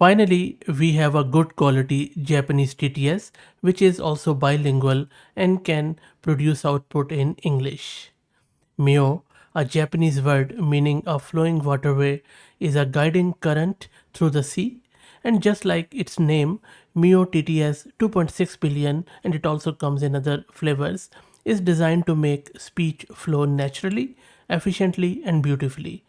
Finally, we have a good quality Japanese TTS which is also bilingual and can produce output in English. Mio, a Japanese word meaning a flowing waterway, is a guiding current through the sea. And just like its name, MioTTS 2.6 billion, and it also comes in other flavors, is designed to make speech flow naturally, efficiently, and beautifully.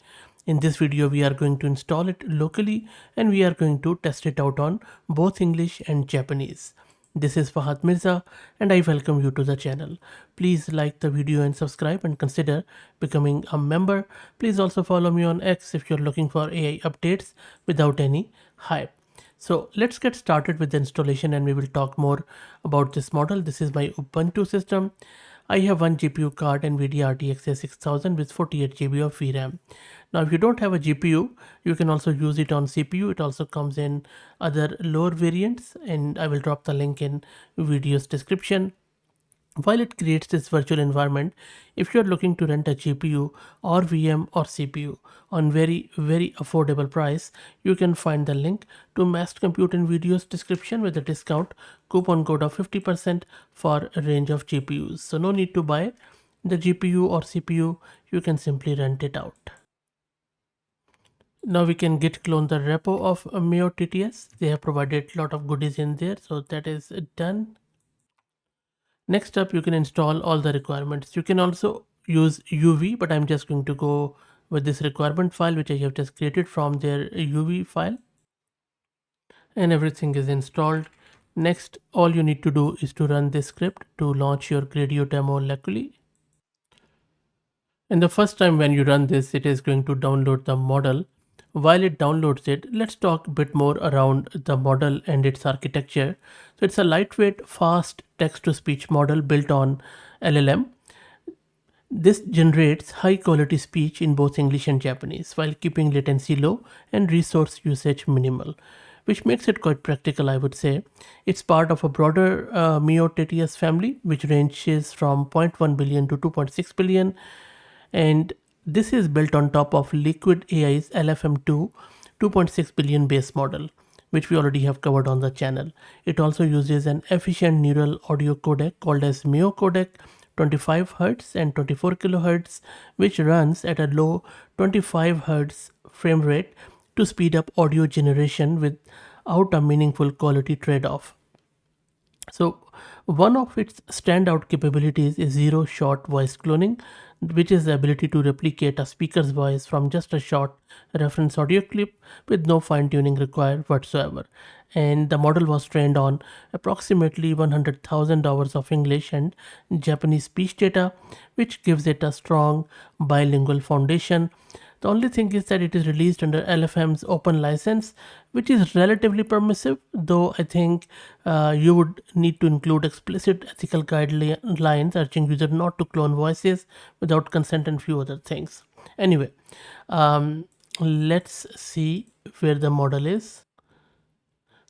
In this video, we are going to install it locally and we are going to test it out on both English and Japanese. This is Fahad Mirza and I welcome you to the channel. Please like the video and subscribe and consider becoming a member. Please also follow me on X if you're looking for AI updates without any hype. So let's get started with the installation and we will talk more about this model. This is my Ubuntu system. I have one GPU card NVIDIA RTX 6000 with 48 GB of VRAM. Now if you don't have a GPU, you can also use it on CPU. It also comes in other lower variants and I will drop the link in video's description. While it creates this virtual environment, if you're looking to rent a GPU or VM or CPU on very affordable price, you can find the link to Massed Compute in video's description with a discount coupon code of 50% for a range of GPUs. So no need to buy the GPU or CPU, you can simply rent it out. Now we can git clone the repo of MioTTS. They have provided a lot of goodies in there, so that is done. Next up, you can install all the requirements. You can also use UV, but I'm just going to go with this requirement file which I have just created from their UV file, and everything is installed. Next, all you need to do is to run this script to launch your Gradio demo locally. And the first time when you run this, it is going to download the model. While it downloads it, let's talk a bit more around the model and its architecture. So it's a lightweight, fast text-to-speech model built on LLM. This generates high quality speech in both English and Japanese while keeping latency low and resource usage minimal, which makes it quite practical, I would say. It's part of a broader MioTTS family, which ranges from zero point 0.1 billion to 2.6 billion, and this is built on top of Liquid AI's LFM2 2.6 billion base model, which we already have covered on the channel. It also uses an efficient neural audio codec called as Mio codec 25 Hz and 24 kHz, which runs at a low 25 Hz frame rate to speed up audio generation without a meaningful quality trade-off. So one of its standout capabilities is zero shot voice cloning, which is the ability to replicate a speaker's voice from just a short reference audio clip with no fine tuning required whatsoever. And the model was trained on approximately 100,000 hours of English and Japanese speech data, which gives it a strong bilingual foundation. The only thing is that it is released under LFM's open license, which is relatively permissive, though I think you would need to include explicit ethical guidelines urging users not to clone voices without consent and few other things. Anyway, let's see where the model is.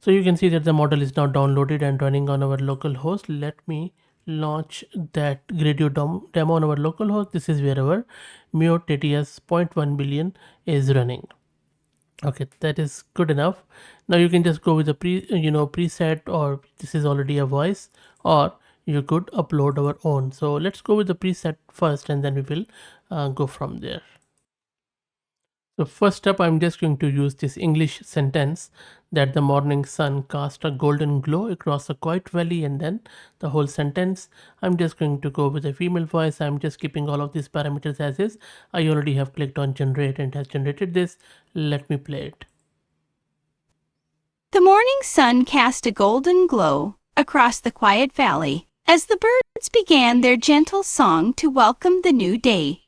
So you can see that the model is now downloaded and running on our local host. Let me launch that Gradio demo on our local host. This is where our MioTTS 0.1 billion is running. Okay, that is good enough. Now you can just go with the preset, or this is already a voice, or you could upload our own. So let's go with the preset first and then we will go from there. So first up, I'm just going to use this English sentence that the morning sun cast a golden glow across a quiet valley, and then the whole sentence. I'm just going to go with a female voice. I'm just keeping all of these parameters as is. I already have clicked on generate and has generated this. Let me play it. The morning sun cast a golden glow across the quiet valley as the birds began their gentle song to welcome the new day.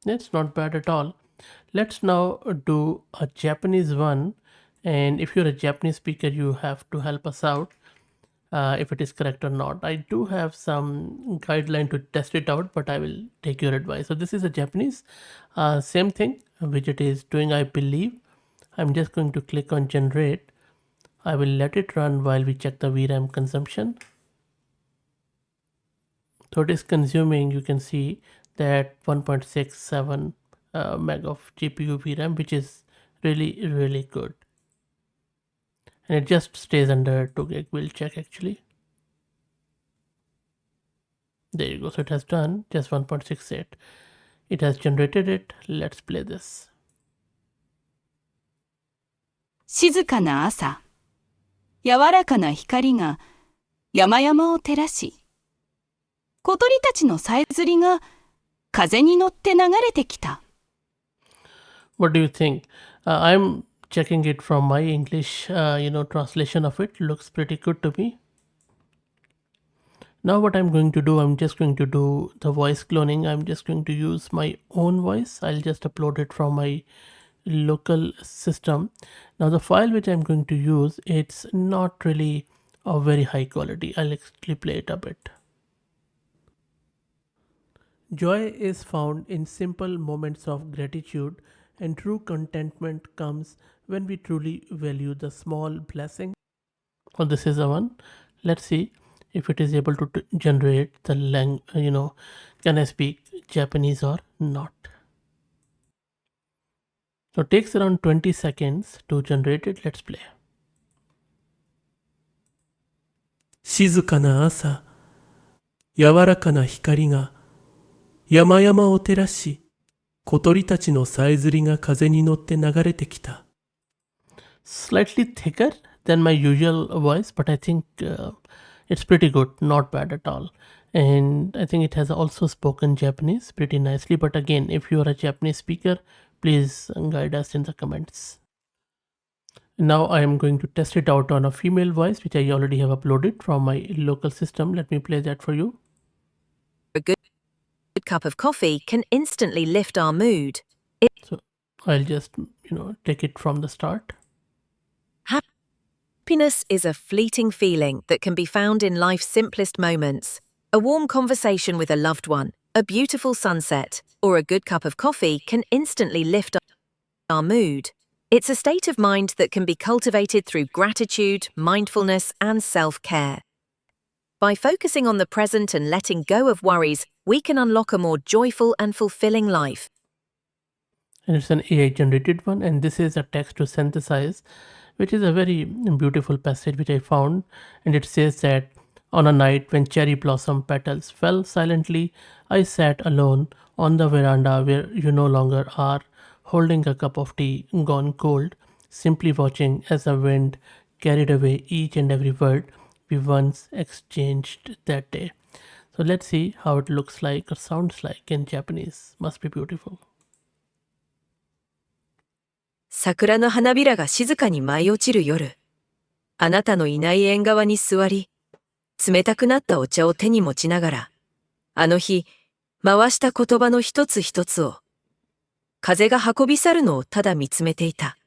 That's not bad at all. Let's now do a Japanese one, and if you're a Japanese speaker, you have to help us out if it is correct or not. I do have some guideline to test it out, but I will take your advice. So this is a Japanese, same thing which it is doing, I believe. I'm just going to click on generate. I will let it run while we check the VRAM consumption. So it is consuming, you can see that 1.67 meg of GPU VRAM, which is really good. and it just stays under 2 gig. We'll check actually. There you go. So it has done just 1.68. It has generated it. Let's play this. 静かな朝、柔らかな光が山々を照らし、小鳥たちのさえずりが風に乗って流れてきた。What do you think? I'm checking it from my English, translation of it. Looks pretty good to me. Now what I'm going to do, I'm just going to do the voice cloning. I'm just going to use my own voice. I'll just upload it from my local system. Now the file which I'm going to use, it's not really of very high quality. I'll actually play it a bit. Joy is found in simple moments of gratitude, and true contentment comes when we truly value the small blessings. So this is the one. Let's see if it is able to generate the can I speak Japanese or not. So it takes around 20 seconds to generate it. Let's play. 静かな朝、柔らかな光が山々を照らし、小鳥たちのさえずりが風に乗って流れてきた。Slightly thicker than my usual voice, but I think it's pretty good, not bad at all. And I think it has also spoken Japanese pretty nicely. But again, if you are a Japanese speaker, please guide us in the comments. Now I am going to test it out on a female voice, which I already have uploaded from my local system. Let me play that for you. A good cup of coffee can instantly lift our mood. So I'll just, take it from the start. Happiness is a fleeting feeling that can be found in life's simplest moments. A warm conversation with a loved one, a beautiful sunset, or a good cup of coffee can instantly lift our mood. It's a state of mind that can be cultivated through gratitude, mindfulness, and self-care. By focusing on the present and letting go of worries, we can unlock a more joyful and fulfilling life. And it's an AI generated one, and this is a text to synthesize, which is a very beautiful passage which I found. And it says that on a night when cherry blossom petals fell silently, I sat alone on the veranda where you no longer are, holding a cup of tea gone cold, simply watching as the wind carried away each and every word we once exchanged that day. So let's see how it looks like or sounds like in Japanese. Must be beautiful. 桜の花びらが静かに舞い落ちる夜。あなたのいない縁側に座り、冷たくなったお茶を手に持ちながら、あの日、回した言葉の一つ一つを、風が運び去るのをただ見つめていた。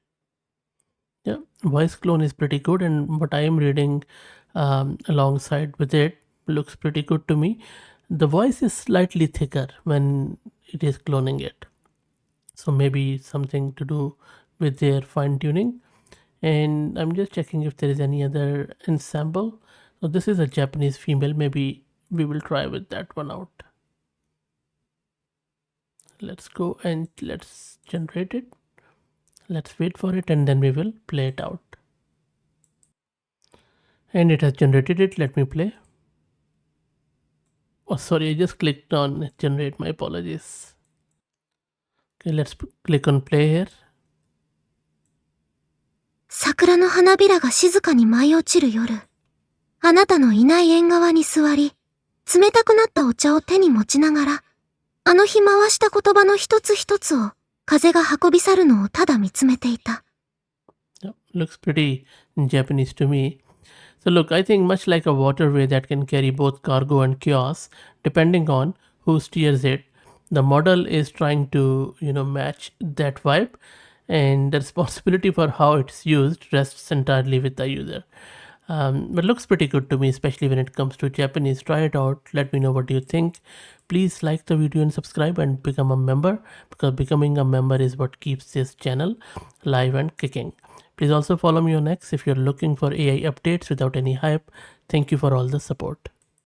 Yeah, voice clone is pretty good, and what I am reading alongside with it looks pretty good to me. The voice is slightly thicker when it is cloning it, so maybe something to do with their fine tuning. And I'm just checking if there is any other ensemble. So this is a Japanese female. Maybe we will try with that one out. Let's go and let's generate it. Let's wait for it and then we will play it out. And it has generated it. Let me play. Oh, sorry, I just clicked on generate. My apologies. Okay, let's click on play here. 桜の花びらが静かに舞い落ちる夜。あなたのいない縁側に座り、冷たくなったお茶を手に持ちながら、あの日回した言葉の一つ一つを風が運び去るのをただ見つめていた。Yeah, looks pretty Japanese to me. So look, I think much like a waterway that can carry both cargo and chaos, depending on who steers it, the model is trying to, match that vibe, and the responsibility for how it's used rests entirely with the user. But looks pretty good to me, especially when it comes to Japanese. Try it out. Let me know what you think. Please like the video and subscribe and become a member, because becoming a member is what keeps this channel live and kicking. Please also follow me on X if you're looking for AI updates without any hype. Thank you for all the support.